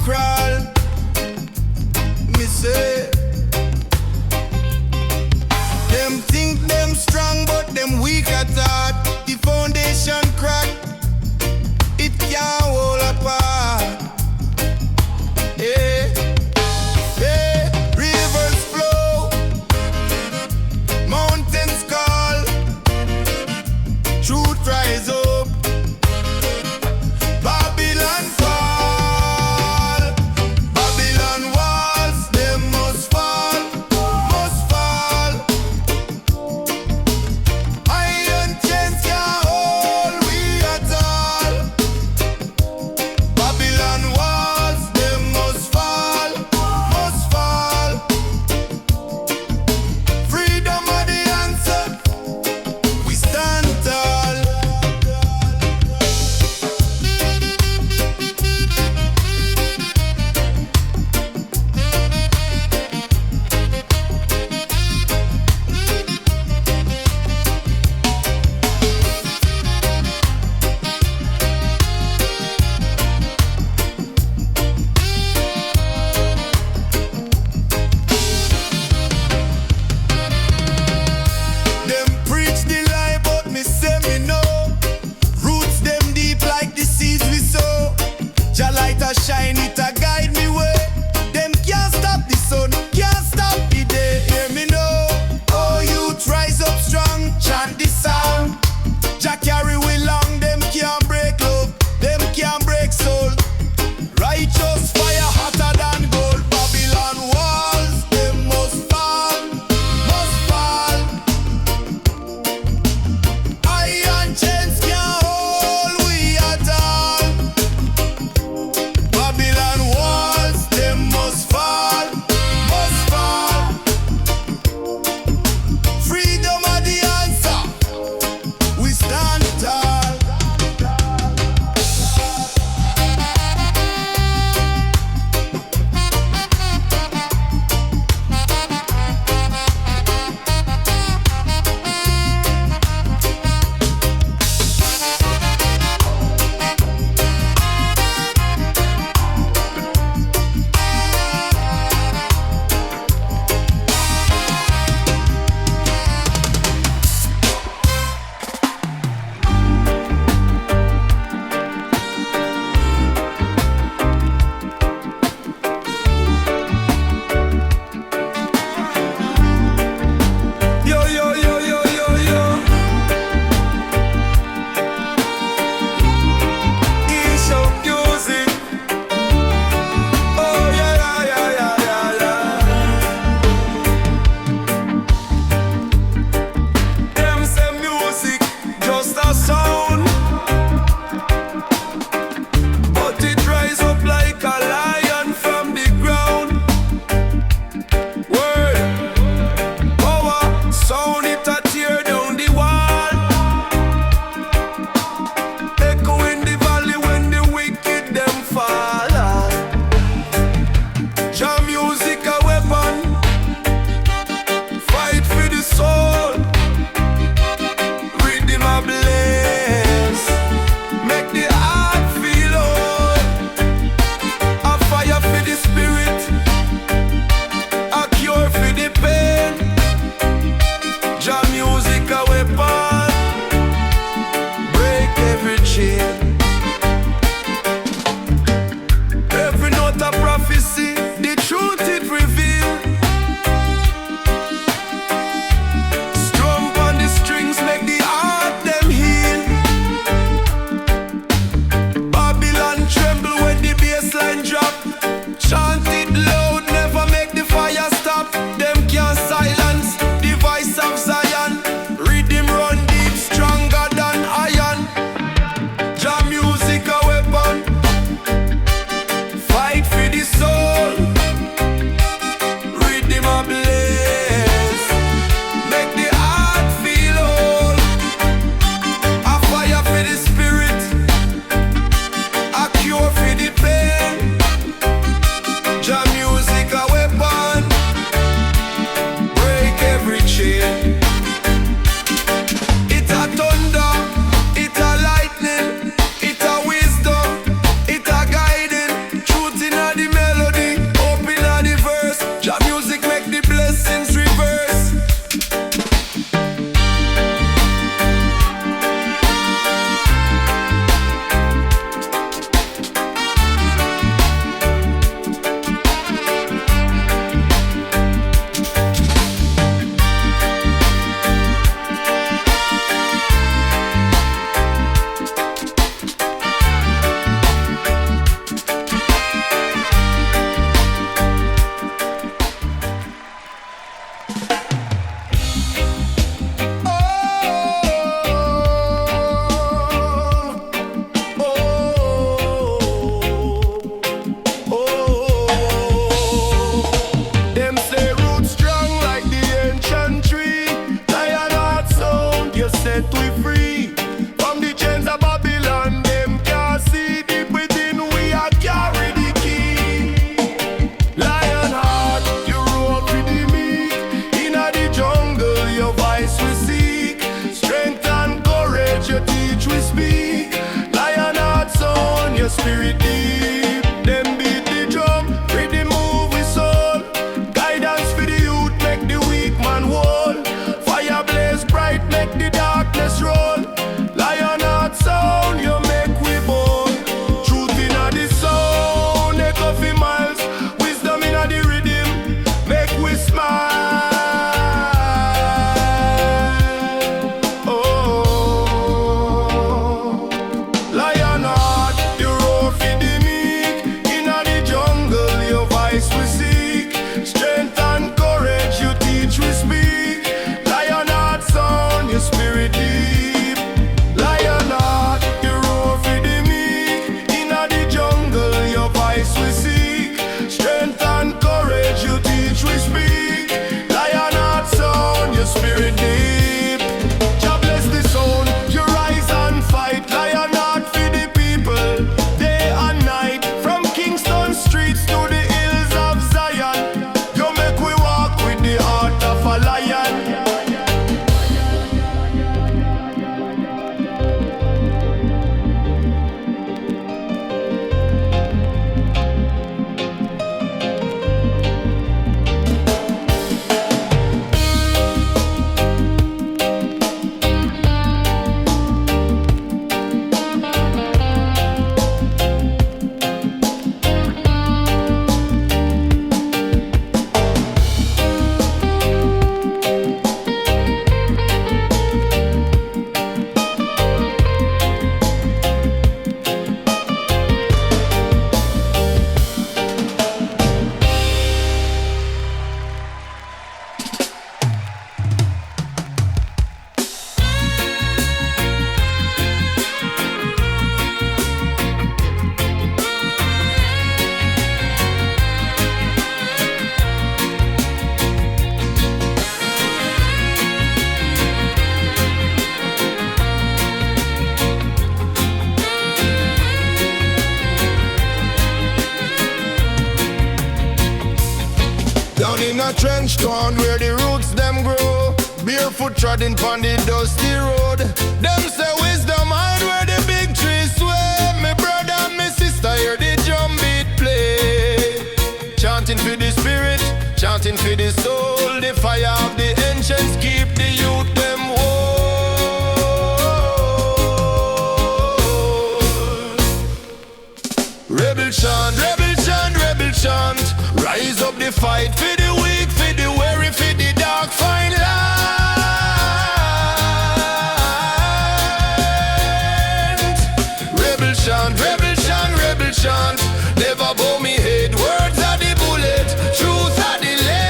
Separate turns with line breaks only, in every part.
crawl. Me say, them think them strong, but them weak at heart. The foundation crack, it can't hold apart. Yeah, yeah. Rivers flow, mountains call, truth rise up. Babylon fall, Babylon walls, them must fall, must fall. Iron chains can't hold we at all. Babylon walls, them must fall, must fall. Freedom of the answer, we stand tall. Them preach the lie, but me say me know. Roots them deep like the seeds we sow. Jah light a shine, it a guide me way. Them can't stop the sun, can't stop the day. Hear me know. Oh, youth rise up strong, chant the song. Jah carry we long, them can't break love, them can't break soul. Righteous fire hotter than gold. Babylon walls, them must fall, must fall. Iron chains can't hold we at all. Babylon spirit deep. Them beat the drum, rhythm move with soul. Guidance for the youth, make the weak man whole. Fire blaze bright, make the darkness roll. Lion heart sound, you make we bold. Truth in the sound, echo for miles. Wisdom in the rhythm, make we smile. Oh, lion heart, you roar for the meek. In the jungle, your voice we seek. Strength and courage, you teach we speak. Lion heart sound, your spirit deep. Lion heart, you roar for the meek. In the jungle, your voice we seek. Strength and courage, you teach we speak. Lion heart sound, your spirit deep. Jah bless the sound, you rise and fight. Lion heart for the people, day and night. From Kingston streets to the hills of Zion, you make we walk with the heart of a lion. Down in a Trenchtown where the roots them grow, barefoot treading pon the dusty road. Them say wisdom hide where the big trees sway. Me brother and me sister hear the drum beat play. Chanting for the spirit, chanting for the soul. The fire of the ancients keep the youth them whole. Rebel chant, rebel chant, rebel chant. Rise up the fight for the weak, for the weary, for the dark, find light. Rebel chant, rebel chant, rebel chant. Never bow me head, words are the bullet, truth are the lead.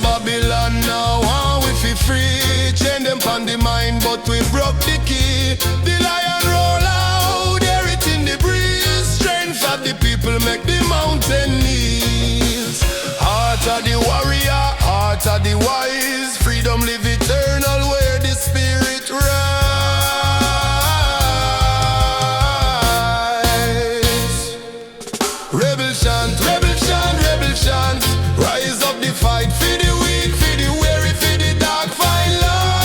Babylon now, we feel free. Chain them on the mind, but we broke the key. The lion roll out, hear it in the breeze. Strength of the people make the mountain knees. Heart of the warrior, heart of the wise. Freedom live eternal where the spirit rise. Rebel chant, rebel chant, rebel chant. Rise up the fight for the weak, for the weary, for the dark, find light.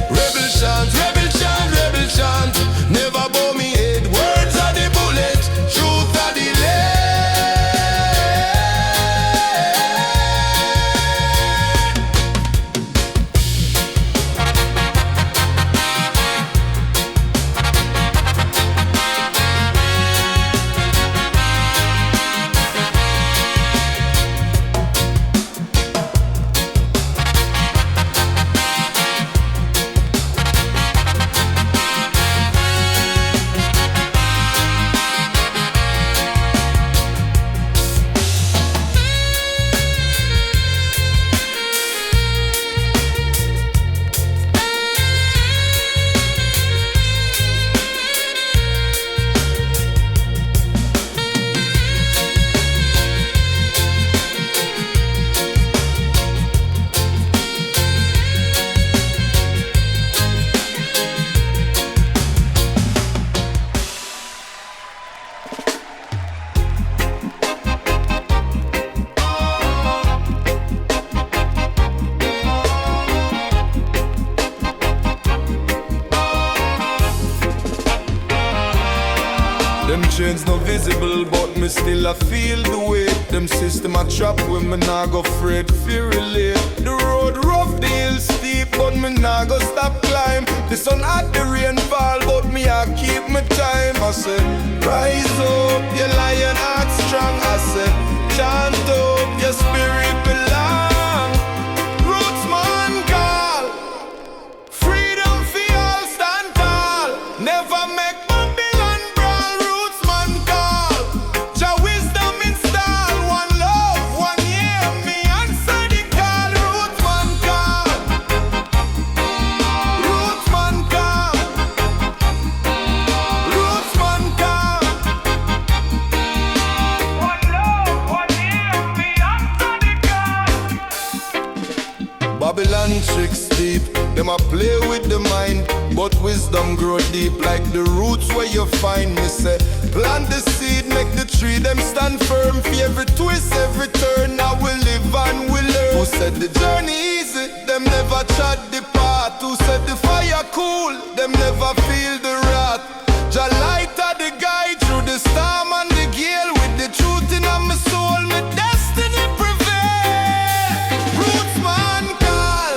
Rebel chant, rebel chant, rebel chant. Never bow me head, words are the bullet, truth are the lead. pain's not visible, but me still I feel the weight. Them system a trap when me nah go afraid, fear relate. The road rough, the hill steep, but me nah go stop climb. The sun hot, the rain fall, but me I keep my time. I say, rise up, your lion heart strong. I say, chant up, your spirit belong. Rootsman call, freedom for all stand tall. Never make Babylon brawl. Rootsman call, Jah wisdom install. One love, one year, me answer the call. Rootsman call, Rootsman call, Rootsman call. One love, one year, me answer the call. Babylon tricks deep, them a play with the mind, but wisdom grow deep like the roots where you find. Me say, plant the seed, make the tree, them stand firm. For every twist, every turn, now we live and we learn. Who said the journey easy? Them never trod the path. Who said the fire cool? Them never feel the wrath. Jah light of the guide through the storm and the gale. With the truth in my soul, my destiny prevail. Rootsman call,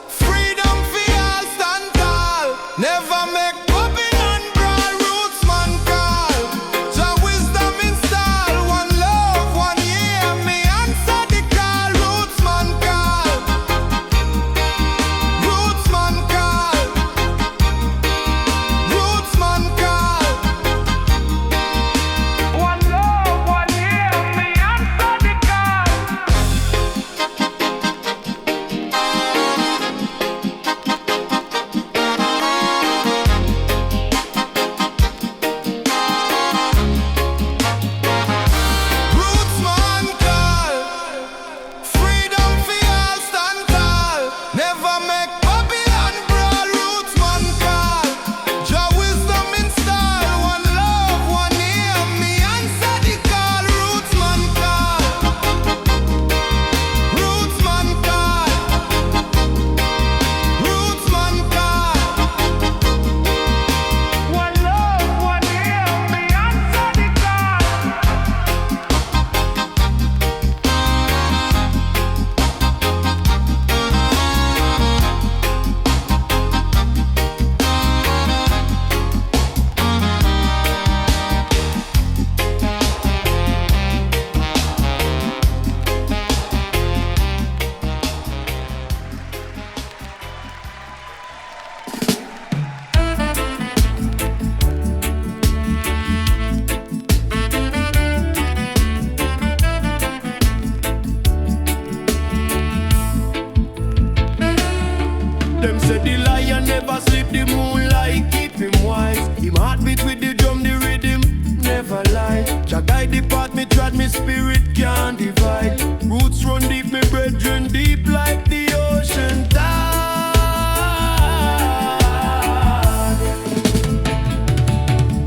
freedom for all stand tall. Never make Babylon brawl. Rootsman call, Jah wisdom install. One love, one year, me answer the call. Rootsman call, Rootsman call, Rootsman call. One love, one year, me answer the call. Rootsman call, freedom for all stand tall. Never make Babylon brawl. Rootsman call, Jah wisdom install. One love, one year, me answer the call. Rootsman call, Rootsman call, Rootsman call. One love, one year, me answer the call. Them say the lion never sleep, the moonlight keep him wise. Him heartbeat with the drum, the rhythm never lie. Jah guide the path, me trod, me spirit can't divide. Roots run deep, me brethren deep like the ocean tide.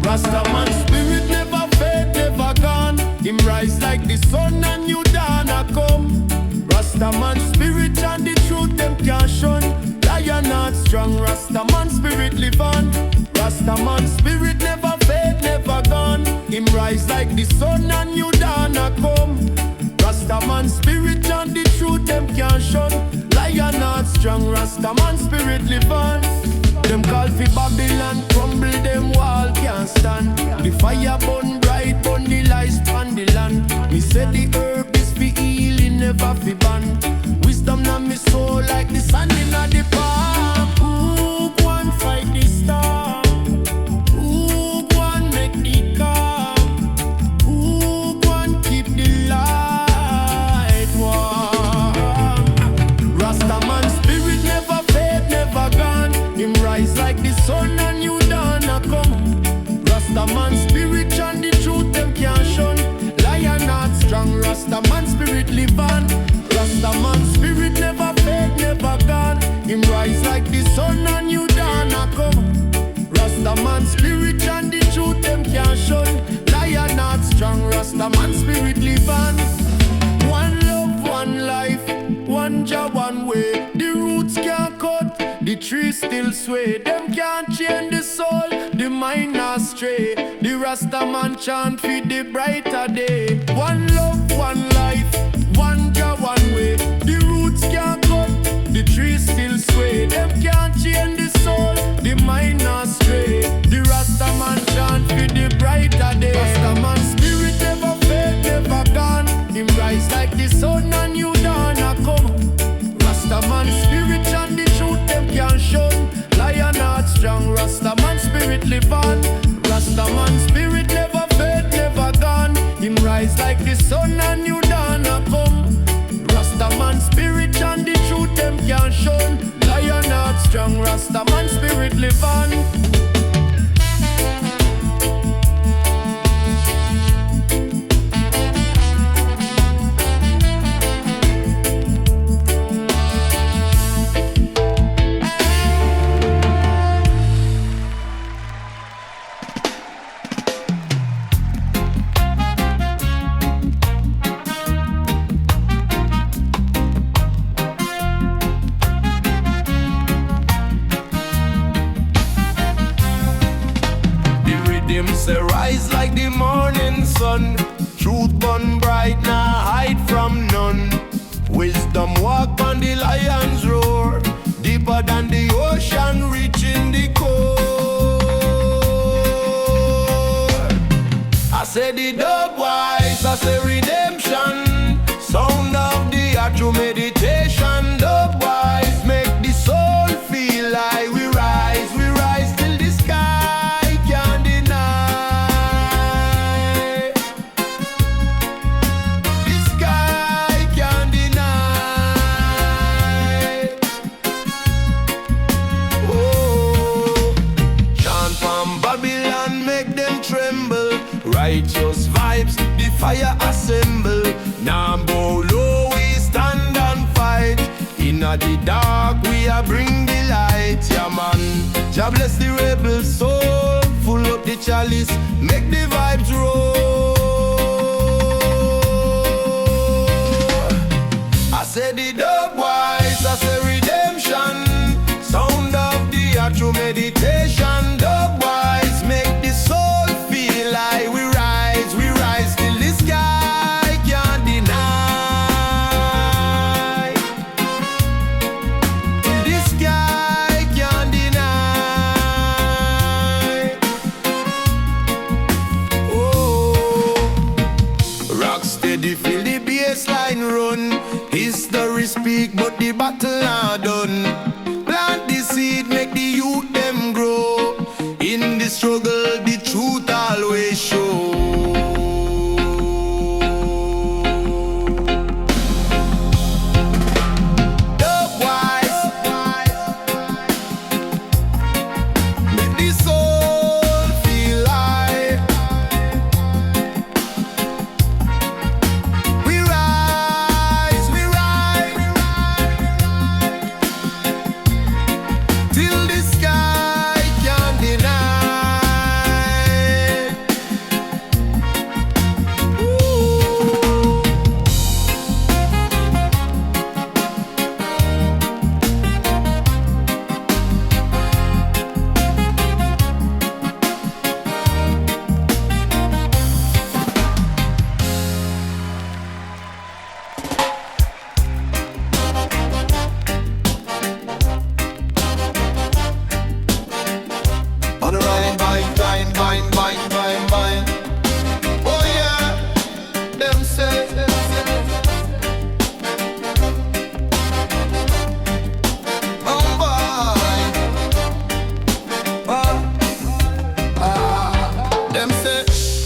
Rastaman spirit never fade, never gone. Him rise like the sun and new dawn a come. Rastaman spirit and the truth them can't shun. Lion not strong, Rastaman spirit live on. Rastaman spirit never fade, never gone. Him rise like the sun and new dawn a come. Rastaman spirit and the truth them can't shun. Lion not strong, Rastaman spirit live on. Them call for Babylon, crumble them wall can't stand. The fire burn bright, burn the lies on the land. Me say the herb is for healing, never for ban. Wisdom na me soul like the sun in the palm. Who go and fight the storm? Who go and make the calm? Who go and keep the light warm? Rastaman spirit never fade, never gone. Him rise like the sun and new dawn a come. Rastaman spirit and the truth them can't shun. Lion not strong, Rastaman spirit live on. Rastaman spirit never fade, never gone. Him rise like tree still sway. Them can't change the soul, the mind not stray. The Rastaman chant feed the brighter day. One love, one life, one job, one way. The roots can't cut, the tree still sway. Them can't change the soul, the mind not stray. The Rastaman chant feed the brighter day. Rastaman spirit never fade, never gone. Him rise like the sun and you dawn a come. Rastaman spirit and the truth them can't shun. Lion heart strong, Rastaman spirit live on. Rastaman spirit never fade, never gone. Him rise like the sun and you dawn a come. Rastaman spirit and the truth them can't shun. Lion heart strong, Rastaman spirit live on.
Say rise like the morning sun. Truth burn bright, now hide from none. Wisdom walk on the lion's roar. Deeper than the ocean, reaching the core. I say the Dubwise, I say redemption. Sound of the actual meditation. Dubwise make the soul feel like we rise till the sky can't deny. The sky can't deny. Oh, chant from Babylon make them tremble. Righteous vibes, the fire assemble. Now bow low, we stand and fight. In the dark, we are bring the light. Yeah man, Jah bless the rebel soul. Full up the chalice, make the vibes roll. I say the Dubwise, I say redemption. Sound of the actual meditation. Dubwise make the soul feel like we rise till the sky can't deny. Till the sky can't deny. Oh, rock steady, feel the bassline run. History speak, but the battle are done. Plant the seed, make the youth them grow. In the struggle, the truth always show. Dubwise, make the soul feel light. We rise till the sky can't deny. On the ride, vine. Oh yeah, them say. Oh boy, them say.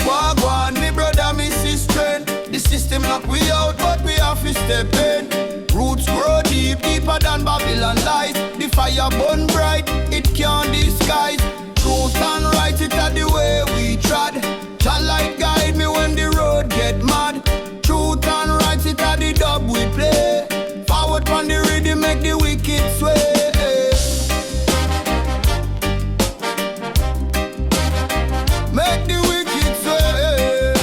Wagwan, me brother, me sister. The system lock we out, but we have to step in. Roots grow deeper than Babylon lies. The fire burn bright, it can't disguise. Truth and right, it are the way we trod. Jah light guide me when the road get mad. Truth and right, it are the dub we play. Forward from the rhythm, make the wicked sway. Make the wicked sway.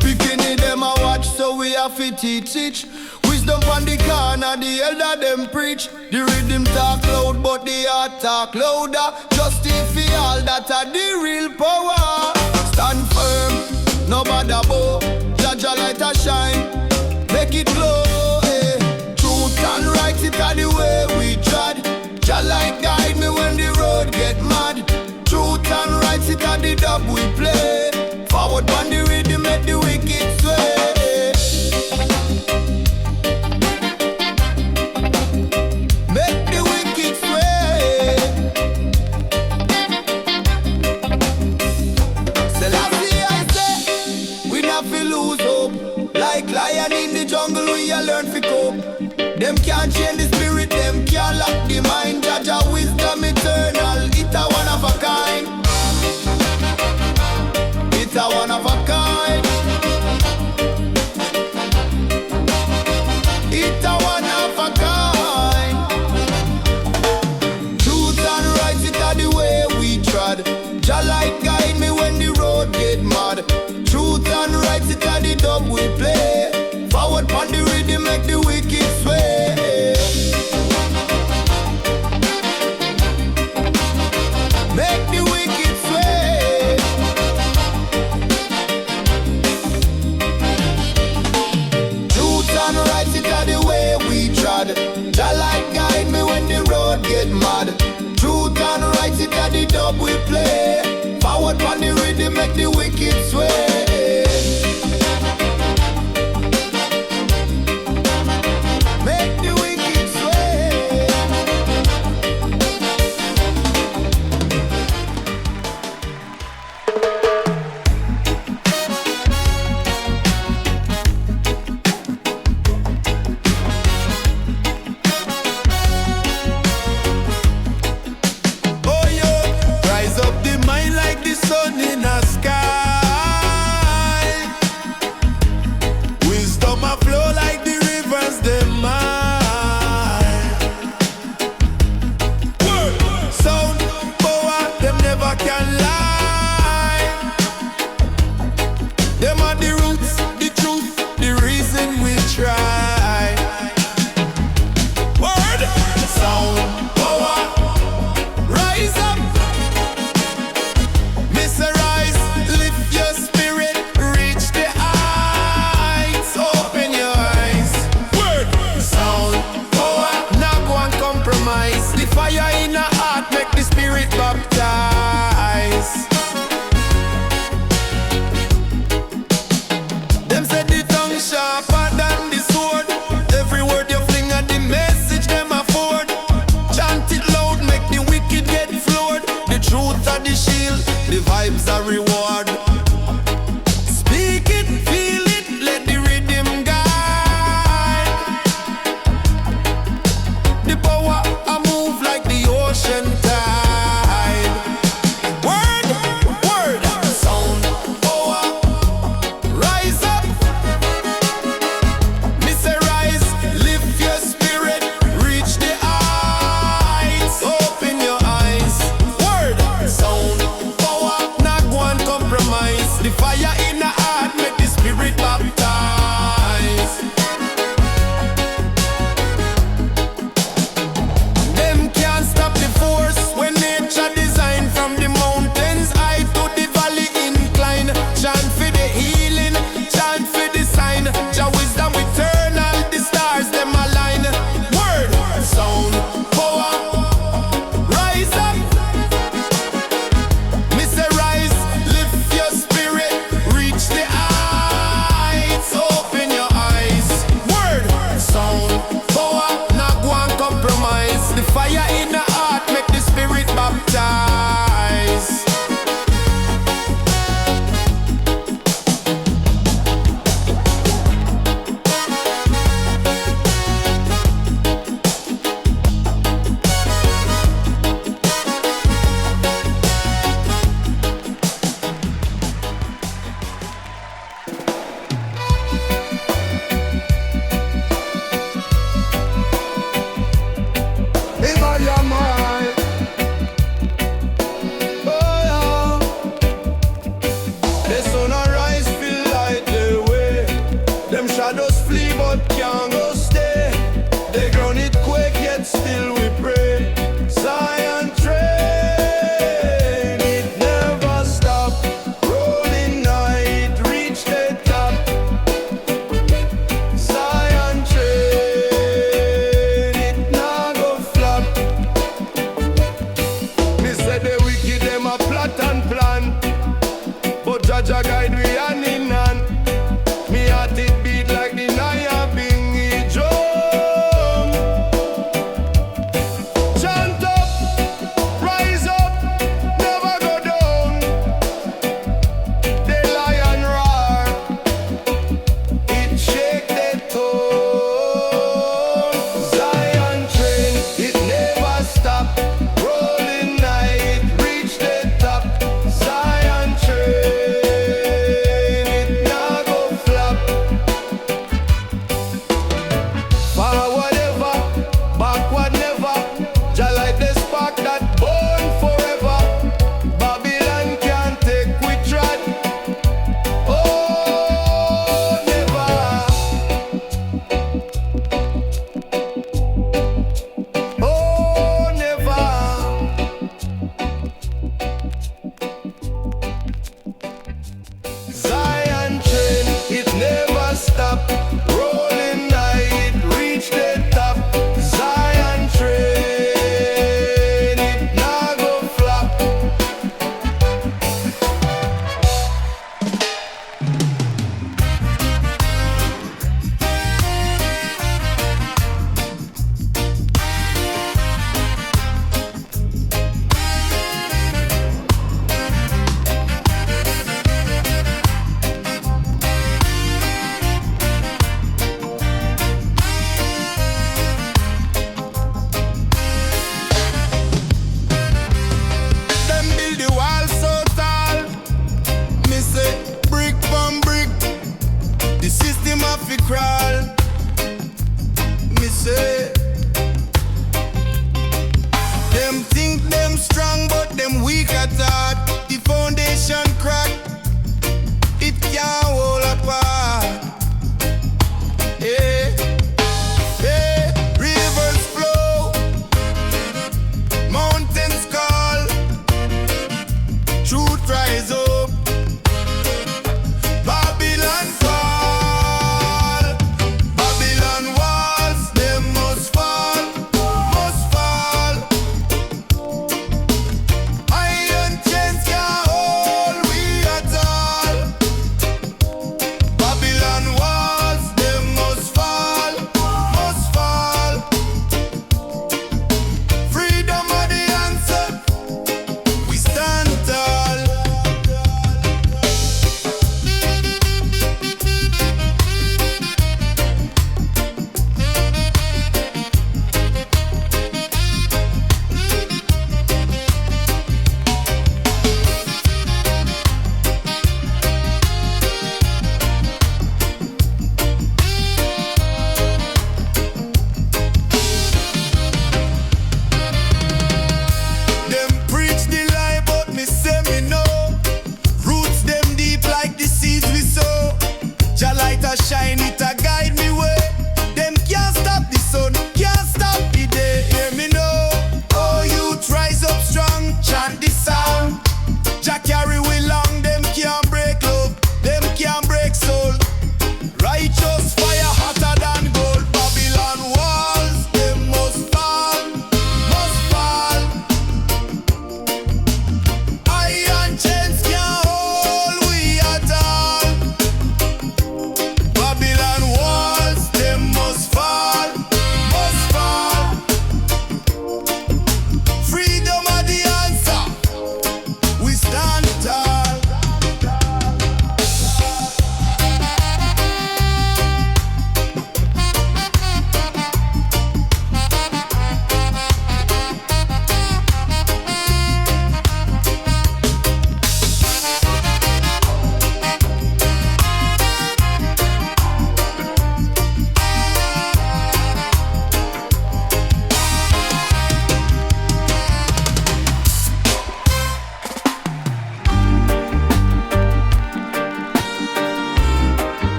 Beginning them a watch, so we have to teach. Wisdom from on the corner, the elder them preach. The rhythm talk loud, but the heart talk louder. Justify all that are the real power. Stand firm, no bother bow. Jaja light a shine, make it glow. Eh. Truth and right, it are the way we trod. Jah light guide me when the road get mad. Truth and right, it are the dub we play. Forward on the rhythm, make the wicked sway. Make the wicked sway. Selassie I say, we not fi lose hope. Like lion in the jungle, we a learn fi cope. Them can't change the spirit, them can't lock the mind. Jaja wisdom eternal, it a one of a kind. It's a one of a kind. It's a one of a kind. Truth and right, it are the way we trod. Jah light guide me when the road get mad. Truth and right, it are the dub we play. Forward on the rhythm, make the wicked sway. Make the wicked sway. Truth and right, it are the way we trod. Jah light guide me when the road get mad. Truth and right, it are the dub we play. Forward on the rhythm, make the wicked sway.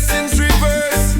blessings reverse.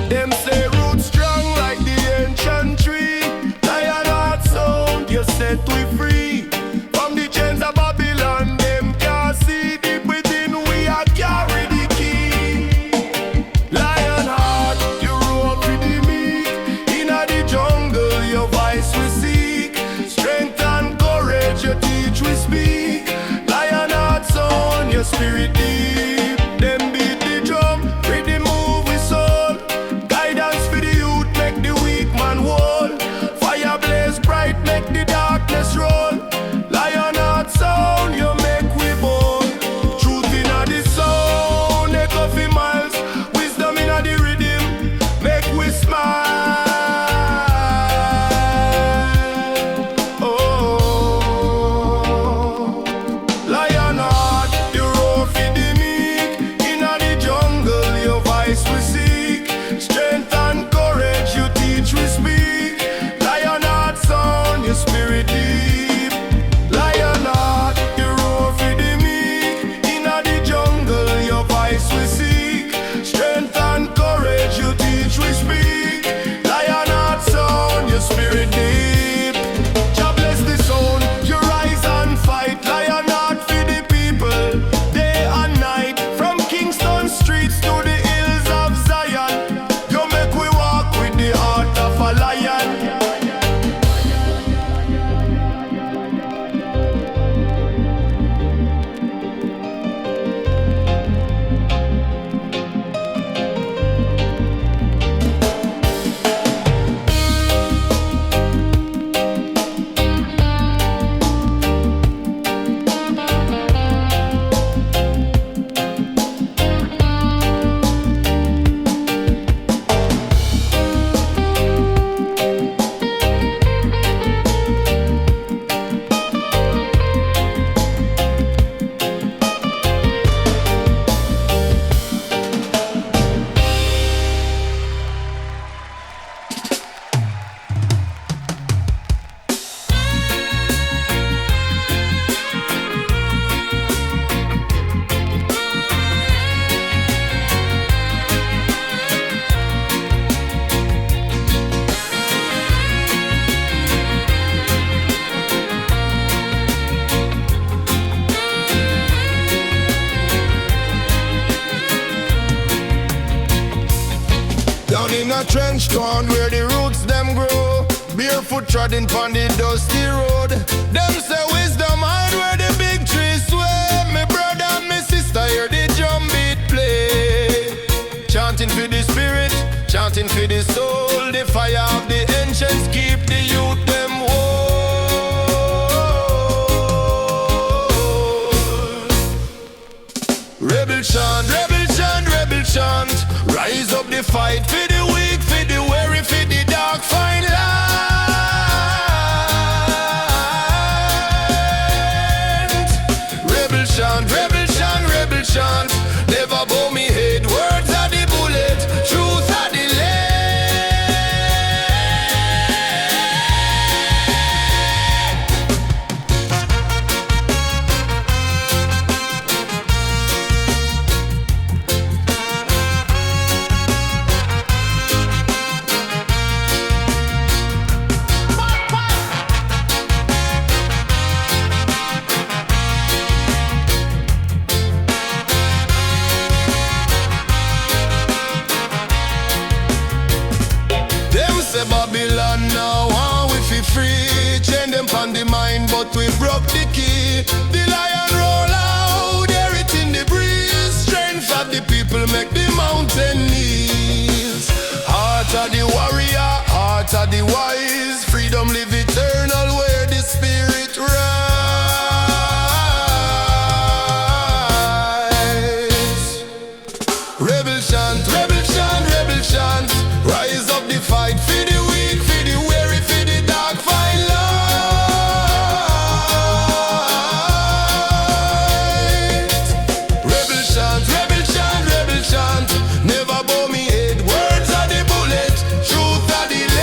Them say roots strong like the ancient tree. Lion heart sound, you set we free. From the chains of Babylon, them can't see. Deep within we are carry the key. Lion heart, you roar for the meek. Inna the jungle, your voice we seek. Strength and courage, your teach we speak. Lion heart sound, your spirit deep. Them beat the drum, rhythm move we soul. Guidance for the youth, make the weak man whole. Fire blaze bright, make the darkness roll. Lion heart sound, you make we bold. Truth inna the sound, echo for miles. Wisdom inna the rhythm, make we smile. Oh, lion heart, you roar for the meek. Inna the jungle, your voice we seek. Strength and courage, you teach we speak. Lion heart sound, your spirit deep. Lion heart, you roar for the meek. Inna the jungle, your voice we seek. Strength and courage, you teach we speak. Lion heart sound, your spirit deep. Jah bless the sound, you rise and fight. Lion heart for the people, day and night. From Kingston streets to the hills of Zion, you make we walk with the heart of a lion. Down in a Trenchtown where the roots them grow, barefoot treading pon the dusty road. Them say wisdom hard where the big trees sway. Me brother and me sister hear the drum beat play. Chanting for the spirit, chanting for the soul. The fire of the ancients keep the youth them whole. Rebel chant, rebel chant, rebel chant. Rise up the fight for the weak, for the weary, for the dark, fine land. Rebel chant, rebel chant, rebel chant. Never bow me head, words are the bullet, truth are the land. Babylon now, we feel free. Chain them on the mind, but we broke the key. The lion roll out, hear it in the breeze. Strength of the people make the mountain knees. Heart
Heart of the warrior, heart of the wise. Freedom live eternal where the spirit rise. Rebel chant, rebel chant, rebel chant. Rise up the fight for the weak, for the weary, for the dark, find light. Rebel chant, rebel chant, rebel chant. Never bow me head, words are the bullet, truth are the lead.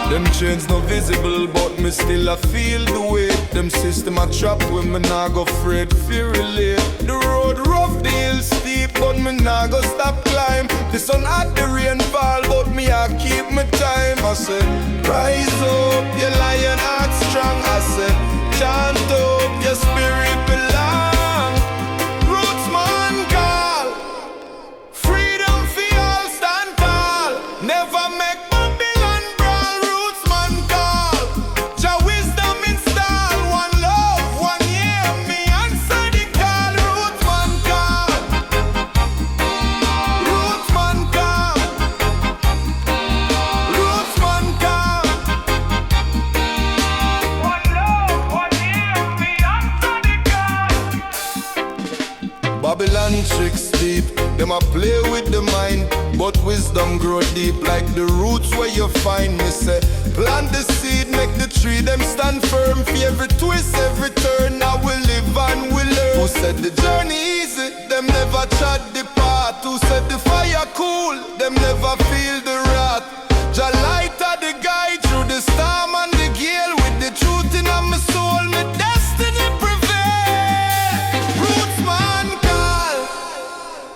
Them chains no visible, but me still I feel the weight. Them system a trap when me nah go afraid fear relate. The road rough, the hill steep, but me nah go stop climb. The sun hot, the rain fall, but me I keep my time. I said, rise up, your lion heart strong. I said, chant up, your spirit belong. Rootsman call, freedom for all stand tall. Never make Babylon brawl. Rootsman call, Jah wisdom install. One love, one year, me answer the call. Rootsman call, Rootsman call, Rootsman call. One love, one year, me answer the call. Babylon tricks deep, them a play with the mind, but wisdom grow deep like the roots where you find. Me say, plant the seed, make the tree, them stand firm. For every twist, every turn, now we live and we learn. Who said the journey easy, them never trod the path. Who said the fire cool, them never feel the wrath. Jah light of the guide through the storm and the gale. With the truth in my soul, my destiny prevail. Rootsman call,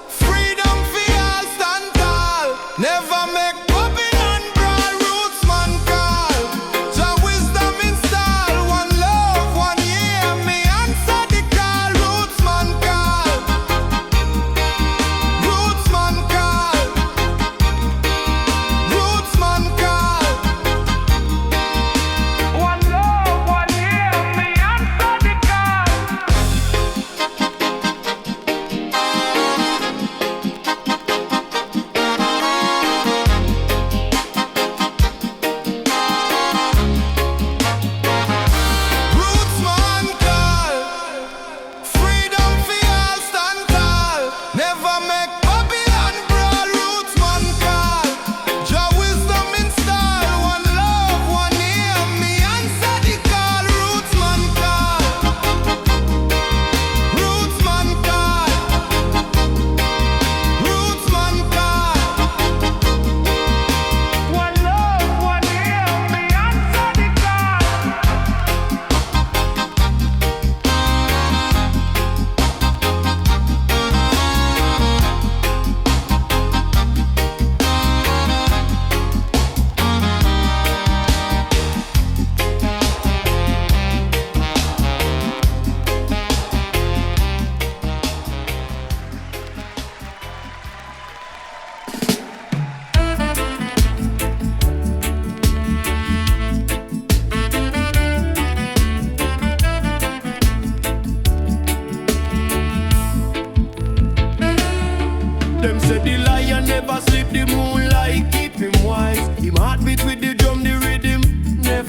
freedom for all stand tall. Never make Babylon brawl. Rootsman call, Jah wisdom install. One love, one year, me answer the call. Rootsman call, Rootsman call,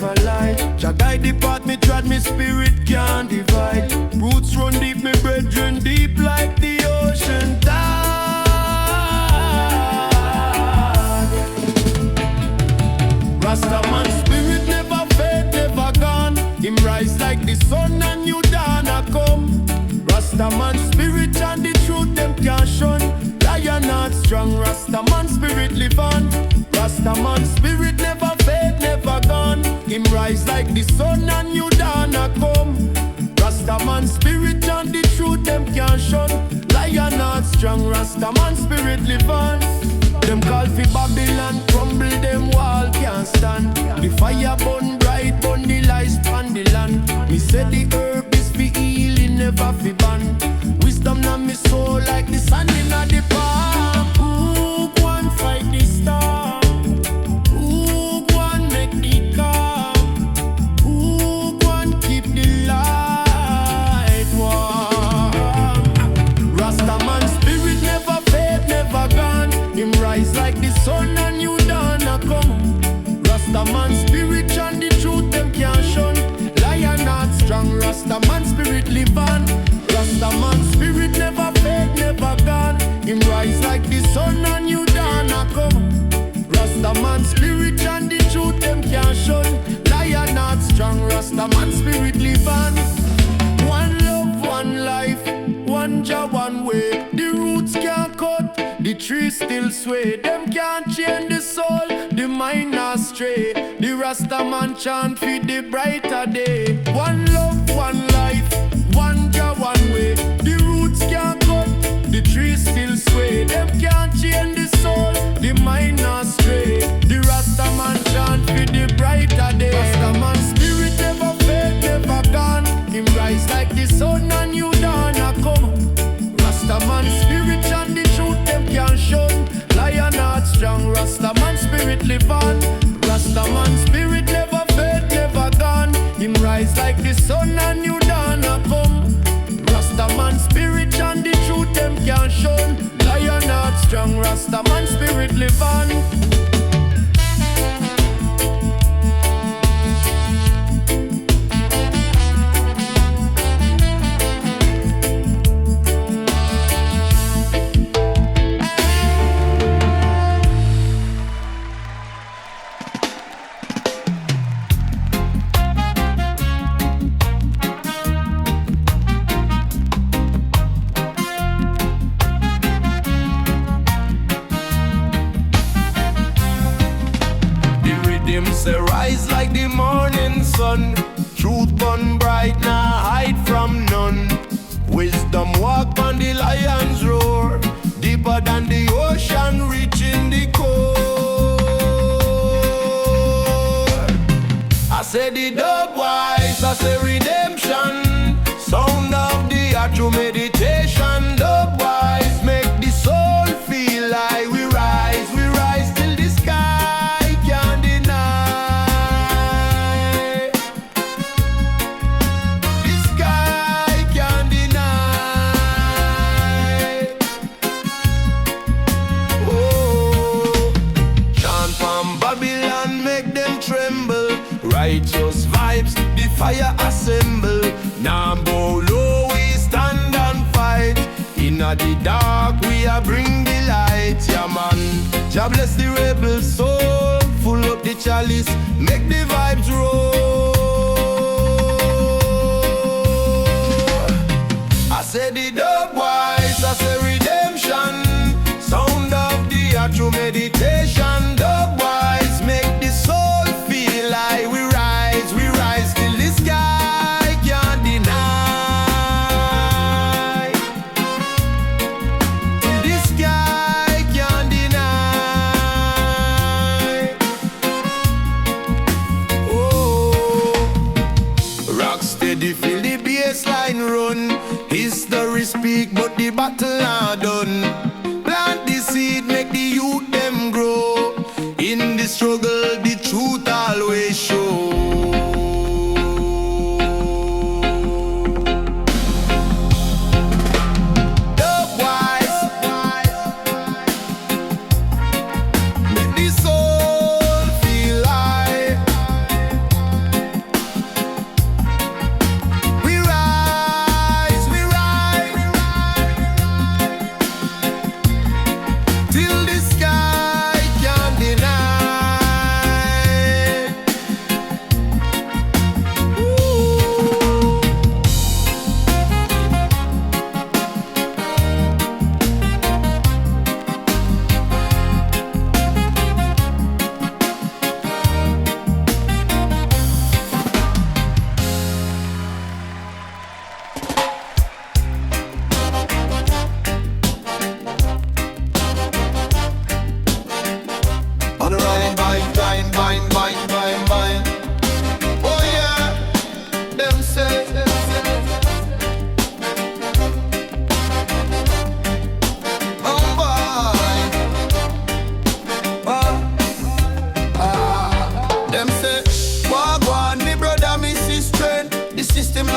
never lie. Jah guide the path me trod, me spirit can't divide. Roots run deep, me brethren deep like the ocean tide. Rastaman spirit never fade, never gone. Him rise like the sun and new dawn a come. Rastaman spirit and the truth them can't shun. Lion not strong, Rastaman spirit live on. Rastaman spirit never fade, never gone. Him rise like the sun and new dawn a come. Rastaman spirit and the truth them can't shun. Lion not strong, Rastaman spirit live on. Them call fi Babylon, crumble them wall can't stand. The fire burn bright, burn the lies on the land. Me say the herb is fi healing, never fi ban. Wisdom na me soul like the sun in the palm. Who go and fight the storm? Who go and make the calm? Who go and keep the light warm? Rastaman spirit never fade, never gone. Him rise like the sun and new dawn a come. Rastaman spirit and the truth them can't shun. Lion not strong, Rastaman spirit live on. Rastaman spirit never fade, never gone. Him rise like the sun and new dawn a come. Rastaman spirit and the truth them can't shun. Lion not strong, Rastaman spirit live on. One love, one life, one Jah, one way. The roots can't cut, the tree still sway. Them can't change the soul, the mind not stray. The Rastaman chant feed the brighter day. One love, one life, one Jah, one way. The roots can't cut, the tree still sway. Them can't change the soul, the mind not stray. The Rastaman chant feed the brighter day. Rastaman spirit never fade, never gone. Him rise like the sun and new dawn a come. Rastaman spirit and the truth them can't shun. Lion not strong, Rastaman spirit live on. Rastaman spirit never fade, never gone. Him rise like the sun and new dawn a come. Rastaman spirit and the truth them can't shun. Lion not strong, Rastaman spirit live on. Say rise like the morning sun. Truth burn bright, now hide from none. Wisdom walk on the lion's roar. Deeper than the ocean, reaching the core. I say the Dubwise, I say redemption. Sound of the heart through meditation. Dubwise make the soul feel like we rise till the sky can't deny. The sky can't deny. Oh, chant from Babylon make them tremble. Righteous vibes, the fire assemble. Now bow low, we stand and fight. Inna the dark, we a bring the light. Yeah man, Jah bless the rebel soul. Full up the chalice, make the vibes roll. I say the Dubwise, I say redemption. Sound of the heart through meditation. Dubwise make the soul feel like we rise till the sky can't deny. Till the sky can't deny. Oh, rock steady, feel the bassline run. History speak, but the battle are done. Plant the seed, make the youth them grow. In the struggle, the truth always show. Dubwise, make the soul feel light.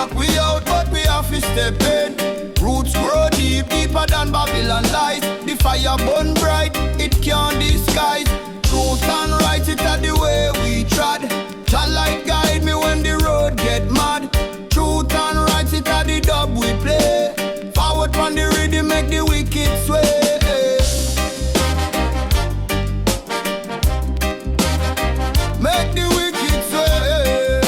lock we out, but we have to step in. Roots grow deep, deeper than Babylon lies. The fire burn bright, it can't disguise. Truth and right, it are the way we trod. Jah light guide me when the road get mad. Truth and right, it are the dub we play. Forward from the rhythm, make the wicked sway. Make the wicked sway.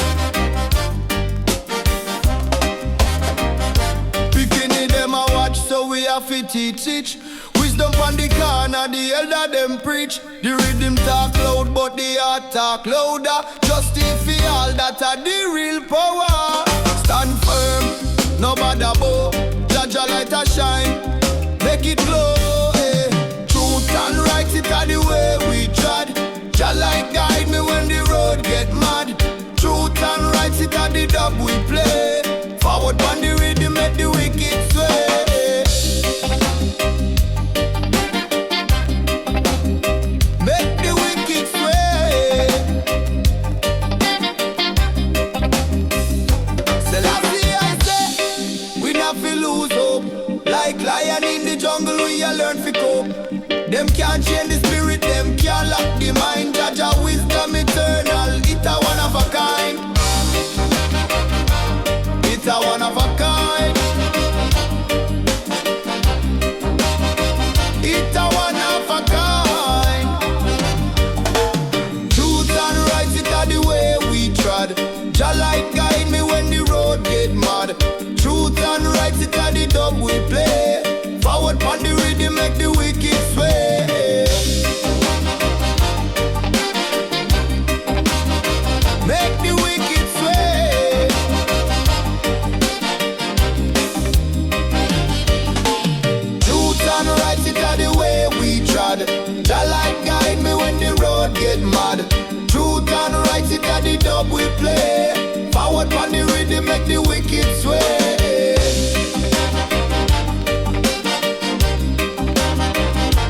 Beginning them a watch, so we have to teach. Wisdom on the corner, the elder them preach. The rhythm talk loud, but the heart talk louder. Justice for all, that are the real power. Stand firm, no bother bow. Jah light a shine, make it glow. Truth and right, it are the way we trod. Jah light guide me when the road get mad. Truth and right, it are the dub we play. Forward on the rhythm, make the wicked sway. Make the wicked sway. Selassie I say, we not fi lose hope. Like lion in the jungle, we a learn fi cope. Them can't change the spirit, them can't lock the mind. Jah wisdom eternal, it a one of a kind. It's a one of a kind. It's a one of a kind. Truth and right, it are the way we trod. Jah light guide me when the road get mad. Truth and right, it are the dub we play. Forward on the rhythm, make the wicked sway. Make the wicked sway. Truth and right, it are the way we trod. Jah light guide me when the road get mad. Truth and right, it are the dub we play. Forward on the rhythm, make the wicked sway.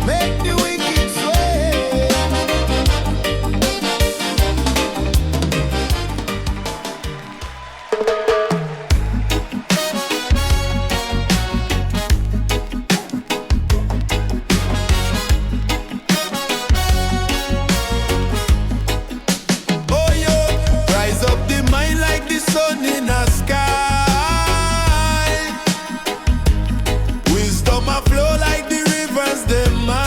Make the wicked sway.
Oh yo, rise up the mind like the sun in the sky. Wisdom a flow like the rivers them mine.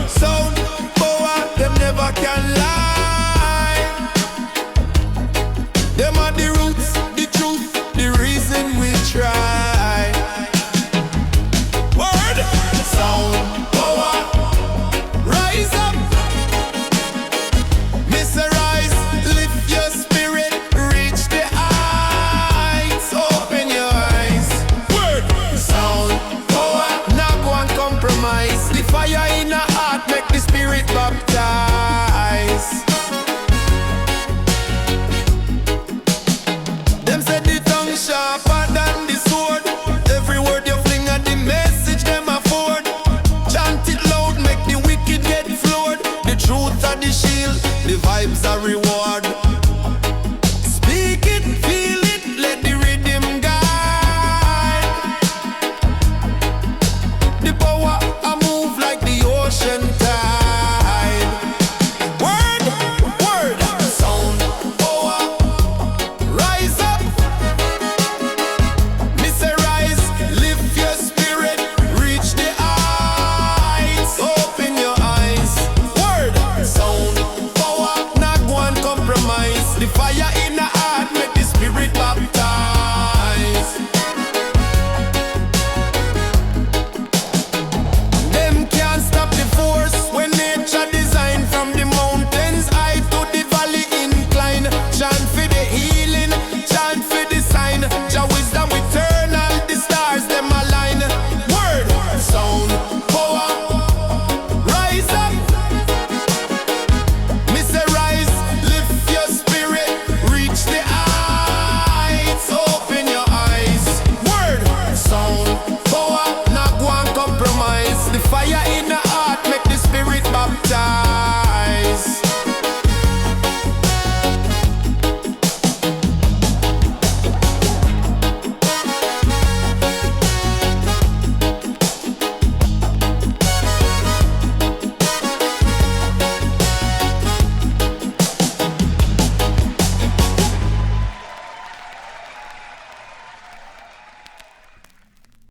Sound power them never can lie. Them are the roots, the truth, the reason we try. Word, sound power, rise up. Mr. Rise, lift your spirit, reach the heights, open your eyes. Word, sound power, not one compromise. The fire in the heart make the spirit baptize. Them said the tongue sharper than the sword. Every word you fling at the message them afford. Chant it loud, make the wicked get floored. The truth are the shield, the vibes are reward. Speak it, feel it, let the rhythm guide. The power I move like the ocean tide. Word, word, sound power, rise up. Mr. Rise, lift your spirit, reach the heights, open your eyes. Word, sound power, not one compromise. The fire